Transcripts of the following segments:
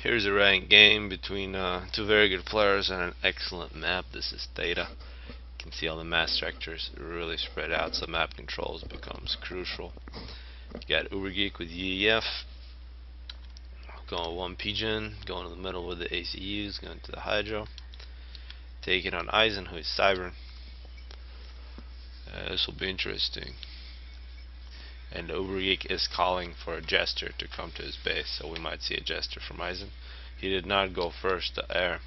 Here's a ranked game between two very good players on an excellent map. This is Theta. You can see all the mass structures really spread out, so map controls becomes crucial. You got Uberge3k with UEF, going one PGen, going in the middle with the ACUs, going to the Hydro, taking on Isen, who is cybran. This will be interesting. And Uberge3k is calling for a jester to come to his base, so we might see a jester from Isen. He did not go first to air,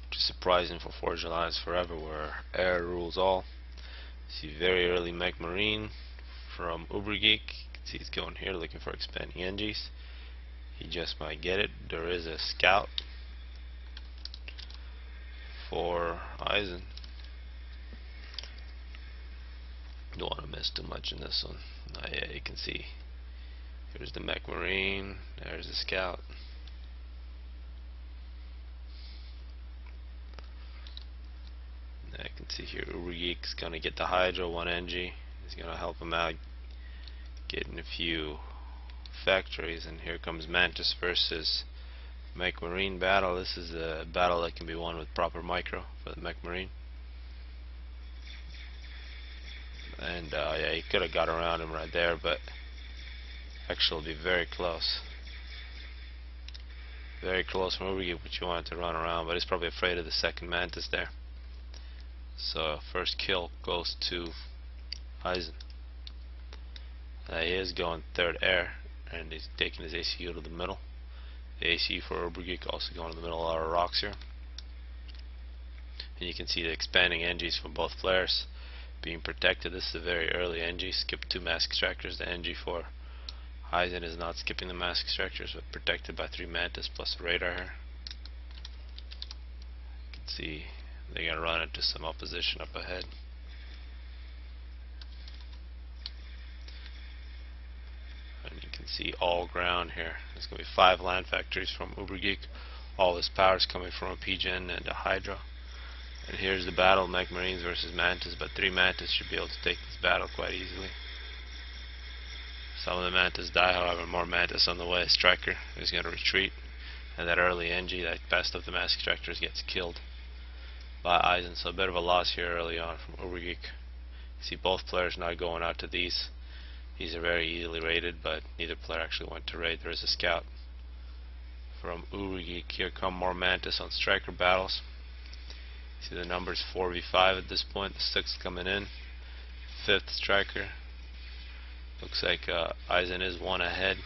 which is surprising for Forge Alliance Forever, where air rules all. See very early mech marine from Uberge3k. You can see he's going here looking for expanding NGs. He just might get it. There is a scout for Isen. Don't want to miss too much in this one. Yeah, you can see here's the mech marine, there's the scout. I can see here Uberge3k's gonna get the Hydro, one NG. He's gonna help him out getting a few factories, and here comes Mantis versus mech marine battle. This is a battle that can be won with proper micro for the mech marine. And yeah, he could have got around him right there, but actually it'll be very close. Very close from Uberge3k, but you want to run around, but he's probably afraid of the second Mantis there. So first kill goes to Isen. He is going third air, and he's taking his ACU to the middle. The ACU for Uberge3k also going to the middle. A lot of rocks here. And you can see the expanding NGs from both players being protected. This is a very early NG. Skip two mask extractors. The NG for Isen is not skipping the mask extractors, but protected by 3 Mantis plus a radar here. You can see they're going to run into some opposition up ahead. And you can see all ground here. There's going to be 5 land factories from Uberge3k. All this power is coming from a PGen and a Hydro. And here's the battle, mech marines versus Mantis, but 3 Mantis should be able to take this battle quite easily. Some of the Mantis die, however, more Mantis on the way. Striker is going to retreat, and that early NG, that best of the mask extractors, gets killed by Isen, so a bit of a loss here early on from Uberge3k. See both players not going out to these. These are very easily raided, but neither player actually went to raid. There is a scout from Uberge3k. Here come more Mantis on striker battles. See the numbers 4v5 at this point. The 6th coming in. 5th striker. Looks like Isen is 1 ahead.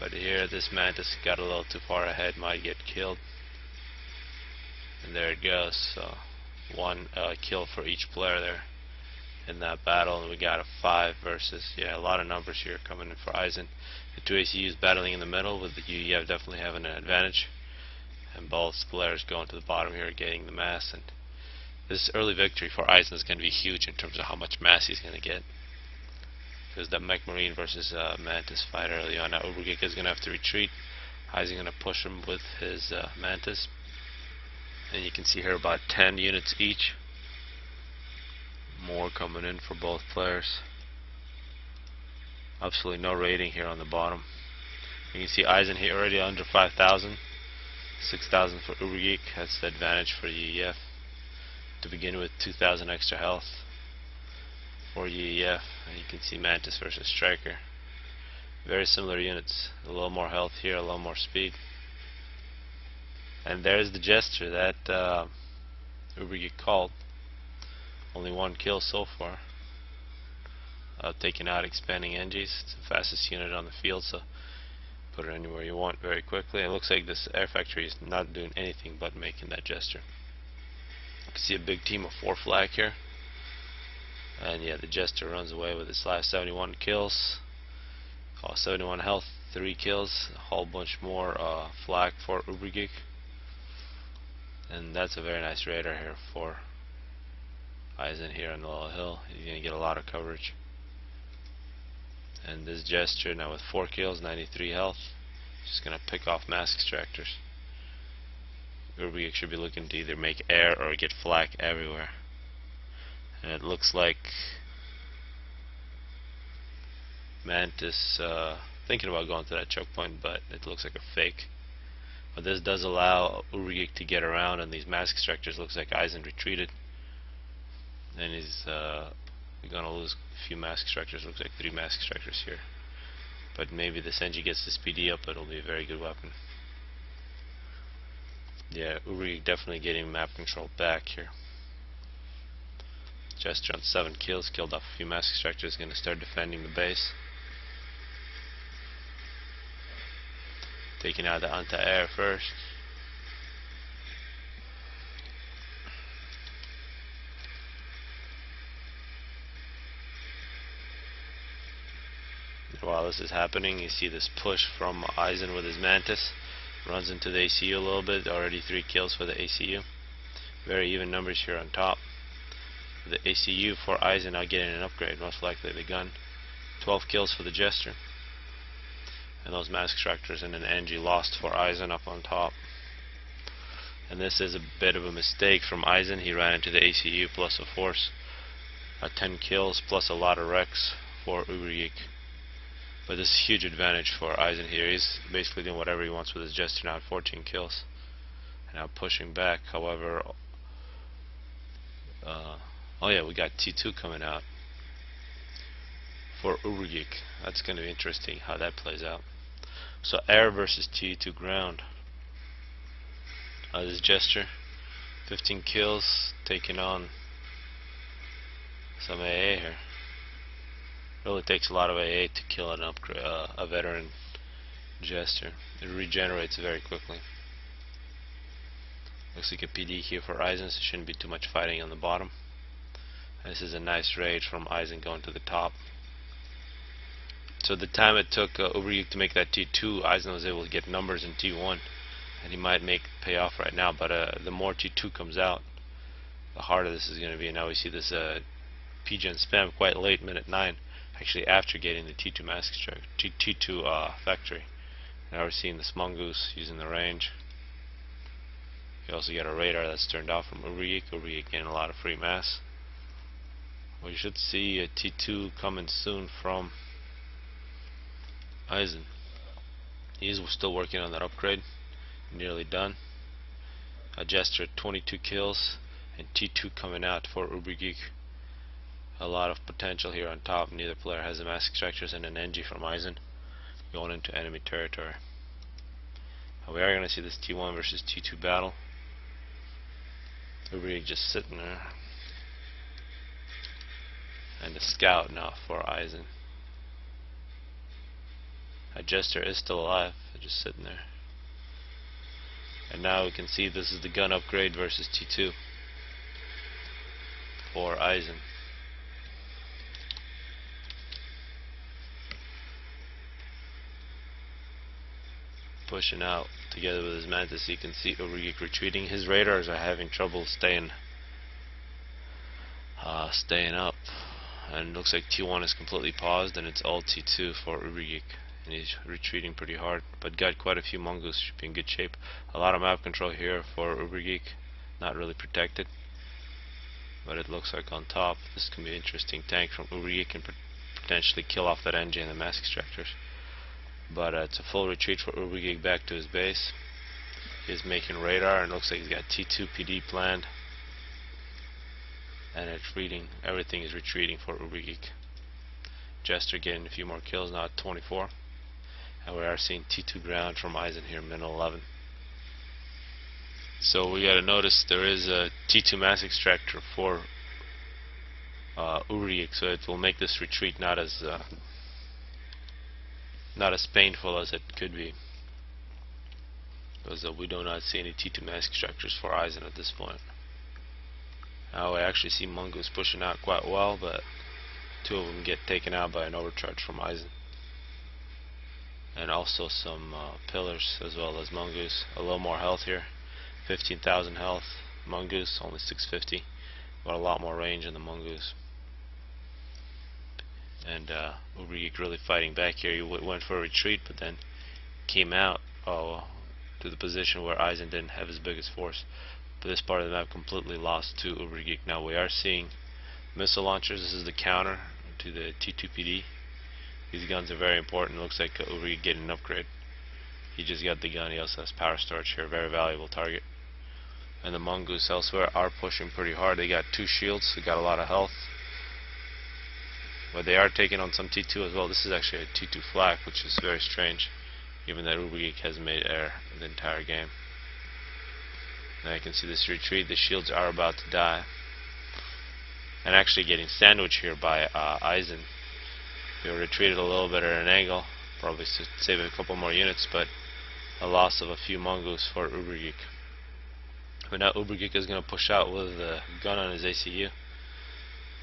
But here this Mantis got a little too far ahead, might get killed. And there it goes. So 1 kill for each player there in that battle. And we got a 5 versus, yeah, a lot of numbers here coming in for Isen. The 2 ACUs battling in the middle, with the UEF definitely having an advantage. And both players going to the bottom here, getting the mass. And this early victory for Isen is going to be huge in terms of how much mass he's going to get, because the mech marine versus Mantis fight early on. Now Uberge3k is going to have to retreat. Isen going to push him with his Mantis, and you can see here about 10 units each. More coming in for both players. Absolutely no raiding here on the bottom. You can see Isen here already under 5,000. 6,000 for Uberge3k. That's the advantage for UEF. To begin with, 2,000 extra health for UEF. And you can see Mantis versus Striker. Very similar units. A little more health here, a little more speed. And there's the Jester that Uberge3k called. Only 1 kill so far. Taking out expanding NGs. It's the fastest unit on the field, so put it anywhere you want very quickly. It looks like this air factory is not doing anything but making that Jester. You can see a big team of 4 flag here. And yeah, the Jester runs away with his last 71 kills. 71 health, 3 kills, a whole bunch more flag for Uberge3k. And that's a very nice radar here for Isen here on the little hill. He's going to get a lot of coverage. And this Jester now with 4 kills, 93 health, just going to pick off mask extractors. Uberge3k should be looking to either make air or get flak everywhere. And it looks like Mantis thinking about going to that choke point, but it looks like a fake. But this does allow Uberge to get around, and these mask extractors looks like Isen retreated, and he's gonna lose a few mask extractors. Looks like 3 mask extractors here. But maybe this NG gets this PD up, it'll be a very good weapon. Yeah, Uberge definitely getting map control back here. Jester on 7 kills, killed off a few mask extractors, gonna start defending the base. Taking out the anti-air first. While this is happening, you see this push from Isen with his Mantis. Runs into the ACU a little bit. Already 3 kills for the ACU. Very even numbers here on top. The ACU for Isen now getting an upgrade, most likely the gun. 12 kills for the Jester. And those mask extractors and an NG lost for Isen up on top. And this is a bit of a mistake from Isen. He ran into the ACU plus a force. 10 kills plus a lot of wrecks for Uberge. But this is a huge advantage for Isen here. He's basically doing whatever he wants with his Jester now at 14 kills. And now pushing back. However, oh yeah, we got T2 coming out for Uberge. That's going to be interesting how that plays out. So air versus T2 ground. This Jester, 15 kills, taking on some AA here. Really takes a lot of AA to kill an a veteran Jester. It regenerates very quickly. Looks like a PD here for Isen, so shouldn't be too much fighting on the bottom. And this is a nice raid from Isen going to the top. So the time it took Uberge to make that T2, Isen was able to get numbers in T1, and he might pay off right now. But the more T2 comes out, the harder this is going to be. And now we see this PGen spam quite late, minute 9. Actually after getting the T2 mask extract, T2 factory. Now we're seeing this mongoose using the range. You also get a radar that's turned off from Uberge. Uberge getting a lot of free mass. We should see a T2 coming soon from Isen. He's still working on that upgrade. Nearly done. A Jester 22 kills and T2 coming out for Uberge. A lot of potential here on top. Neither player has the mask extractors and an NG from Isen going into enemy territory. We are going to see this T1 versus T2 battle. Uberge just sitting there. And the scout now for Isen. A Jester is still alive, just sitting there. And now we can see this is the gun upgrade versus T2 for Isen. Pushing out together with his Mantis. You can see Uberge retreating. His radars are having trouble staying up, and looks like T1 is completely paused, and it's all T2 for Uberge, and he's retreating pretty hard, but got quite a few mongoose. Should be in good shape. A lot of map control here for Uberge, not really protected, but it looks like on top this can be an interesting tank from Uberge. Can potentially kill off that NG and the mask extractors. But it's a full retreat for Uberge back to his base. He's making radar, and looks like he's got T2 PD planned. And it's retreating. Everything is retreating for Uberge. Jester getting a few more kills now at 24. And we are seeing T2 ground from Isen here, min 11. So we gotta notice there is a T2 mass extractor for Uberge, so it will make this retreat not as painful as it could be, because we do not see any T2 mask extractors for Isen at this point. Now we actually see mongoose pushing out quite well, but 2 of them get taken out by an overcharge from Isen, and also some pillars as well as mongoose. A little more health here, 15,000 health. Mongoose only 650, but a lot more range in the mongoose. And Uberge really fighting back here. He went for a retreat, but then came out to the position where Isen didn't have his biggest force. But this part of the map completely lost to Uberge. Now we are seeing missile launchers. This is the counter to the T2 PD. These guns are very important. Looks like Uberge getting an upgrade. He just got the gun. He also has power storage here. Very valuable target. And the mongoose elsewhere are pushing pretty hard. They got 2 shields. They got a lot of health. But they are taking on some T2 as well. This is actually a T2 flak, which is very strange, given that Uberge has made air the entire game. Now you can see this retreat. The shields are about to die. And actually getting sandwiched here by Isen. They retreated a little bit at an angle, probably to save a couple more units, but a loss of a few mongoose for Uberge. But now Uberge is going to push out with a gun on his ACU,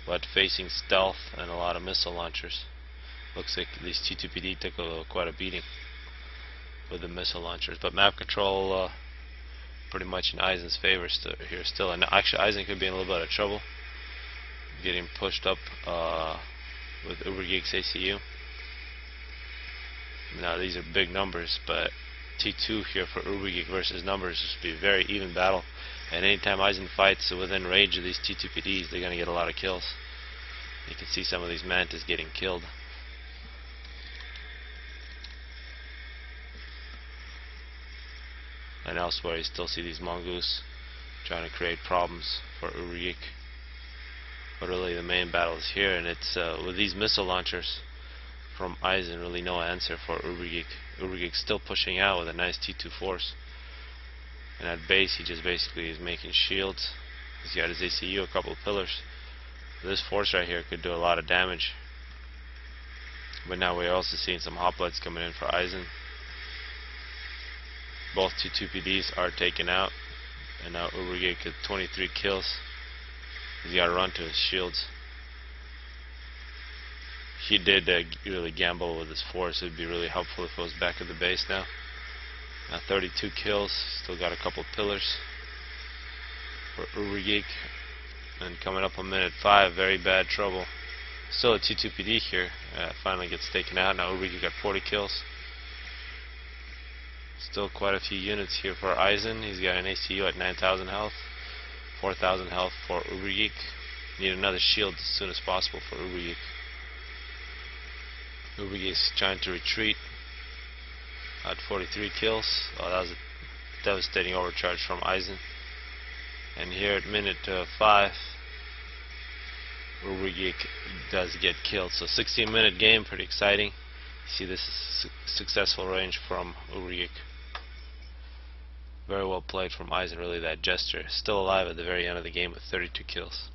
but facing stealth and a lot of missile launchers. Looks like these T2PD took quite a beating with the missile launchers, but map control pretty much in Isen's favor here still. And actually Isen could be in a little bit of trouble, getting pushed up with Uberge's ACU. Now these are big numbers, but T2 here for Uberge versus numbers should be a very even battle. And anytime Isen fights within range of these T2PDs, they're going to get a lot of kills. You can see some of these mantis getting killed. And elsewhere you still see these mongoose trying to create problems for Uberge. But really the main battle is here, and it's with these missile launchers from Isen, really no answer for Uberge. Uberge still pushing out with a nice T2 force. And at base he just basically is making shields. He's got his ACU, a couple of pillars. This force right here could do a lot of damage. But now we're also seeing some hoplites coming in for Isen. Both T2PDs are taken out. And now Uberge with 23 kills. He's got to run to his shields. He did really gamble with his force. It would be really helpful if it was back at the base now. Now 32 kills. Still got a couple pillars for Uberge. And coming up on minute 5, very bad trouble. Still a T2PD here. Finally gets taken out. Now Uberge got 40 kills. Still quite a few units here for Isen. He's got an ACU at 9,000 health. 4,000 health for Uberge. Need another shield as soon as possible for Uberge. Uberge is trying to retreat at 43 kills. Oh, that was a devastating overcharge from Isen. And here at minute 5, Uberge does get killed. So 16-minute game, pretty exciting. You see this is successful range from Uberge. Very well played from Isen, really, that gesture. Still alive at the very end of the game with 32 kills.